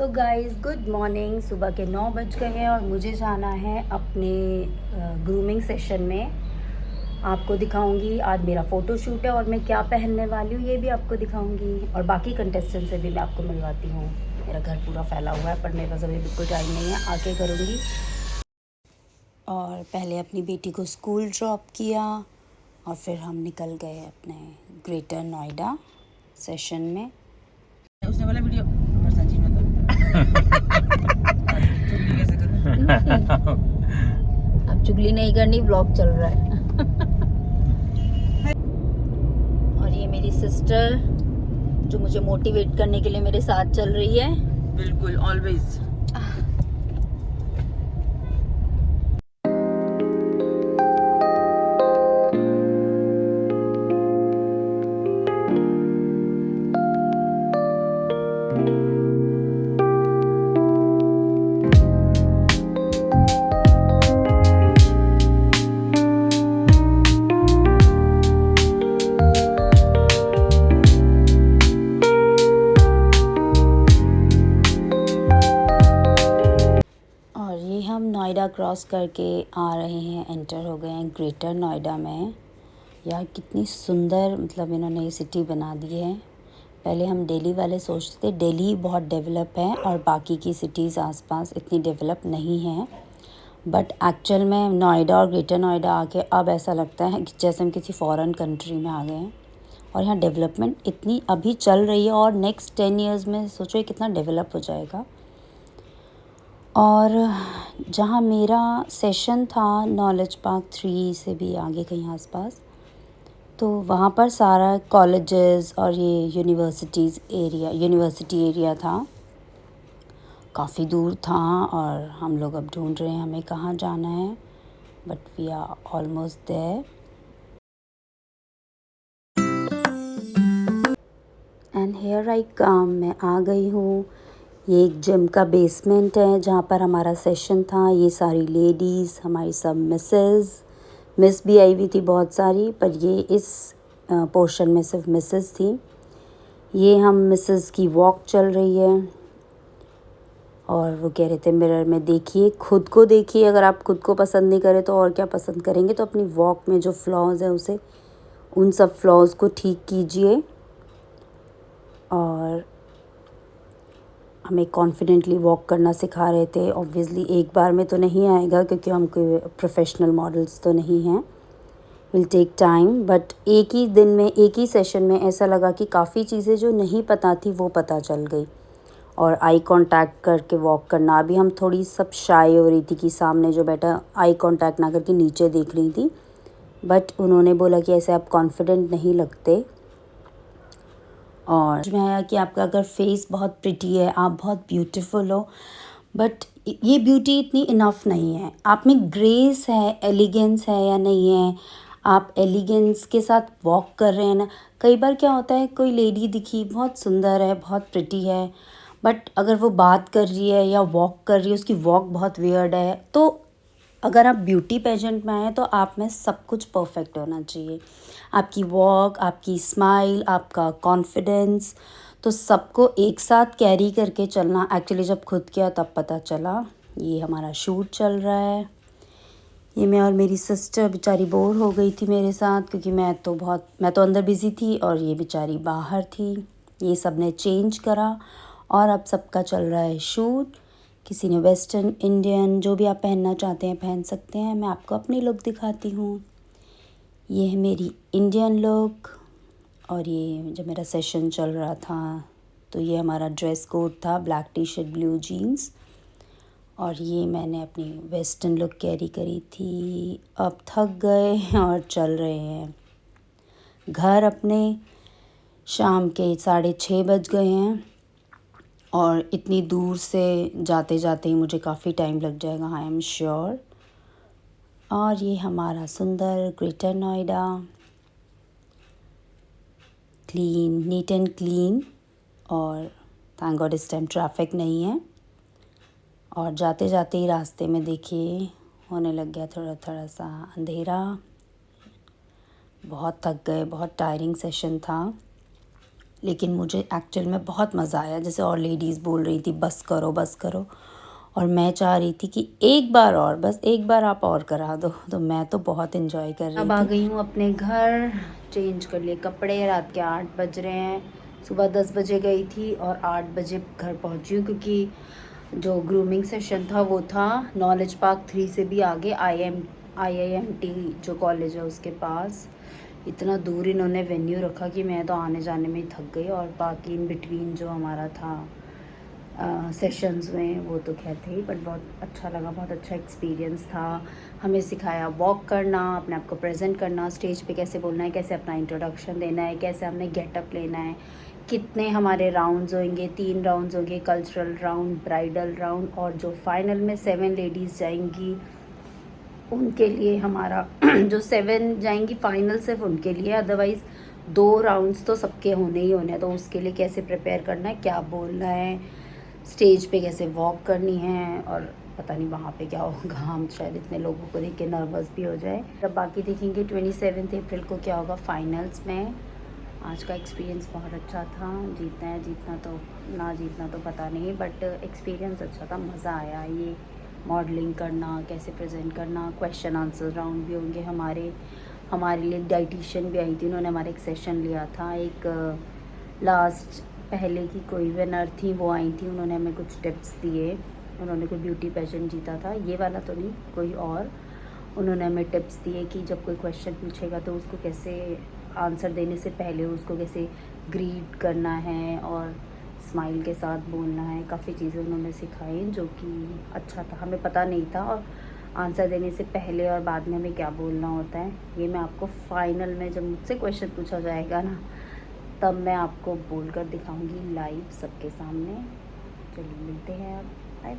So guys good morning. सुबह के 9 बज गए हैं और मुझे जाना है अपने ग्रूमिंग सेशन में। आपको दिखाऊंगी आज मेरा फ़ोटो शूट है और मैं क्या पहनने वाली हूँ ये भी आपको दिखाऊंगी, और बाकी कंटेस्टेंट से भी मैं आपको मिलवाती हूँ। मेरा घर पूरा फैला हुआ है पर मेरे पास अभी बिल्कुल टाइम नहीं है, आके करूँगी। और पहले अपनी बेटी को स्कूल ड्रॉप किया और फिर हम निकल गए अपने ग्रेटर नोएडा सेशन में। उसने बोला वीडियो सच्ची में चुगली कैसे करूं? अब चुगली नहीं करनी, व्लॉग चल रहा है। और ये मेरी सिस्टर जो मुझे मोटिवेट करने के लिए मेरे साथ चल रही है। बिल्कुल ऑलवेज। और ये हम नोएडा क्रॉस करके आ रहे हैं, एंटर हो गए हैं ग्रेटर नोएडा में। यार कितनी सुंदर, मतलब इन्होंने ये सिटी बना दी है। पहले हम दिल्ली वाले सोचते थे दिल्ली बहुत डेवलप है और बाकी की सिटीज़ आसपास इतनी डेवलप नहीं है, बट एक्चुअल में नोएडा और ग्रेटर नोएडा आके अब ऐसा लगता है कि जैसे हम किसी फॉरेन कंट्री में आ गए हैं। और यहाँ डेवलपमेंट इतनी अभी चल रही है और नेक्स्ट 10 इयर्स में सोचो ये कितना डेवलप हो जाएगा। और जहाँ मेरा सेशन था नॉलेज पार्क 3 से भी आगे कहीं आसपास, तो वहाँ पर सारा कॉलेजेस और ये यूनिवर्सिटी एरिया था, काफ़ी दूर था। और हम लोग अब ढूंढ रहे हैं हमें कहाँ जाना है, but we are almost there. And here I come, मैं आ गई हूँ। ये एक जिम का बेसमेंट है जहाँ पर हमारा सेशन था। ये सारी लेडीज़, हमारी सब मिस भी आई हुई थी बहुत सारी, पर ये इस पोर्शन में सिर्फ मिसेस थी। ये हम मिसेस की वॉक चल रही है और वो कह रहे थे मिरर में देखिए, खुद को देखिए। अगर आप खुद को पसंद नहीं करें तो और क्या पसंद करेंगे। तो अपनी वॉक में जो फ्लॉज है उसे, उन सब फ्लॉज को ठीक कीजिए। और हमें कॉन्फिडेंटली वॉक करना सिखा रहे थे। ऑब्वियसली एक बार में तो नहीं आएगा क्योंकि हम कोई प्रोफेशनल मॉडल्स तो नहीं हैं, विल टेक टाइम। बट एक ही दिन में, एक ही सेशन में ऐसा लगा कि काफ़ी चीज़ें जो नहीं पता थी वो पता चल गई। और आई कांटेक्ट करके वॉक करना, अभी हम थोड़ी सब शाय हो रही थी कि सामने जो बैठा आई कांटेक्ट ना करके नीचे देख रही थी, बट उन्होंने बोला कि ऐसे आप कॉन्फिडेंट नहीं लगते। और समझ में आया कि आपका अगर फेस बहुत प्रिटी है, आप बहुत ब्यूटीफुल हो, बट ये ब्यूटी इतनी इनफ नहीं है। आप में ग्रेस है, एलिगेंस है या नहीं है। आप एलिगेंस के साथ वॉक कर रहे हैं ना। कई बार क्या होता है, कोई लेडी दिखी बहुत सुंदर है, बहुत प्रिटी है, बट अगर वो बात कर रही है या वॉक कर रही है, उसकी वॉक बहुत वियर्ड है, तो अगर आप ब्यूटी पेजेंट में आए तो आप में सब कुछ परफेक्ट होना चाहिए। आपकी वॉक, आपकी स्माइल, आपका कॉन्फिडेंस, तो सबको एक साथ कैरी करके चलना। एक्चुअली जब खुद किया तब पता चला। ये हमारा शूट चल रहा है। ये मैं और मेरी सिस्टर बेचारी बोर हो गई थी मेरे साथ, क्योंकि मैं तो अंदर बिज़ी थी और ये बेचारी बाहर थी। ये सब ने चेंज करा और अब सबका चल रहा है शूट। किसी ने वेस्टर्न, इंडियन, जो भी आप पहनना चाहते हैं पहन सकते हैं। मैं आपको अपनी लुक दिखाती हूँ। ये है मेरी इंडियन लुक। और ये जब मेरा सेशन चल रहा था तो ये हमारा ड्रेस कोड था, black T shirt, blue jeans. और ये मैंने अपनी वेस्टर्न लुक कैरी करी थी। अब थक गए और चल रहे हैं घर अपने। शाम के 6:30 बज गए हैं और इतनी दूर से जाते जाते ही मुझे काफ़ी टाइम लग जाएगा, आई एम श्योर। और ये हमारा सुंदर greater Noida, clean, neat and clean. और थैंक गॉड इस टाइम ट्रैफिक नहीं है। और जाते जाते ही रास्ते में देखिए होने लग गया थोड़ा थोड़ा सा अंधेरा। बहुत थक गए, बहुत टायरिंग सेशन था। लेकिन मुझे एक्चुअल में बहुत मज़ा आया। जैसे और लेडीज़ बोल रही थी बस करो, और मैं चाह रही थी कि एक बार और, बस एक बार आप और करा दो। तो मैं तो बहुत इन्जॉय कर रही थी। अब आ गई हूँ अपने घर, चेंज कर लिए कपड़े। रात के 8 बज रहे हैं। सुबह 10 बजे गई थी और 8 बजे घर पहुँची हूँ, क्योंकि जो ग्रूमिंग सेशन था वो था नॉलेज पार्क 3 से भी आगे IIMT जो कॉलेज है उसके पास। इतना दूर इन्होंने वेन्यू रखा कि मैं तो आने जाने में ही थक गई, और बाकी इन बिटवीन जो हमारा था सेशंस में वो तो खैर थे ही, बट बहुत अच्छा लगा, बहुत अच्छा एक्सपीरियंस था। हमें सिखाया वॉक करना, अपने आप को प्रेजेंट करना, स्टेज पे कैसे बोलना है, कैसे अपना इंट्रोडक्शन देना है, कैसे हमने गेटअप लेना है, कितने हमारे राउंड्स होंगे, 3 राउंड्स होंगे, कल्चरल राउंड, ब्राइडल राउंड, और जो फाइनल में 7 लेडीज़ जाएंगी उनके लिए हमारा जो 7 जाएंगी फाइनल सिर्फ उनके लिए, अदरवाइज़ 2 राउंड्स तो सबके होने ही होने हैं। तो उसके लिए कैसे प्रिपेयर करना है, क्या बोलना है, स्टेज पे कैसे वॉक करनी है, और पता नहीं वहाँ पे क्या होगा। हम शायद इतने लोगों को देख के नर्वस भी हो जाए। अब बाकी देखेंगे 27 अप्रैल को क्या होगा फाइनल्स में। आज का एक्सपीरियंस बहुत अच्छा था। जीतना है जीतना तो, ना जीतना तो पता नहीं, बट एक्सपीरियंस अच्छा था, मज़ा आया। ये मॉडलिंग करना, कैसे प्रेजेंट करना, क्वेश्चन आंसर राउंड भी होंगे हमारे लिए डाइटिशियन भी आई थी, उन्होंने हमारा एक सेशन लिया था। एक लास्ट पहले की कोई विनर थी, वो आई थी, उन्होंने हमें कुछ टिप्स दिए। उन्होंने कोई ब्यूटी पेजेंट जीता था, ये वाला तो नहीं, कोई और। उन्होंने हमें टिप्स दिए कि जब कोई क्वेश्चन पूछेगा तो उसको कैसे आंसर देने से पहले उसको कैसे ग्रीट करना है और स्माइल के साथ बोलना है। काफ़ी चीज़ें उन्होंने सिखाई जो कि अच्छा था, हमें पता नहीं था। और आंसर देने से पहले और बाद में हमें क्या बोलना होता है, ये मैं आपको फाइनल में जब मुझसे क्वेश्चन पूछा जाएगा ना, तब मैं आपको बोलकर दिखाऊंगी लाइव सबके सामने। चलिए मिलते हैं अब, बाय।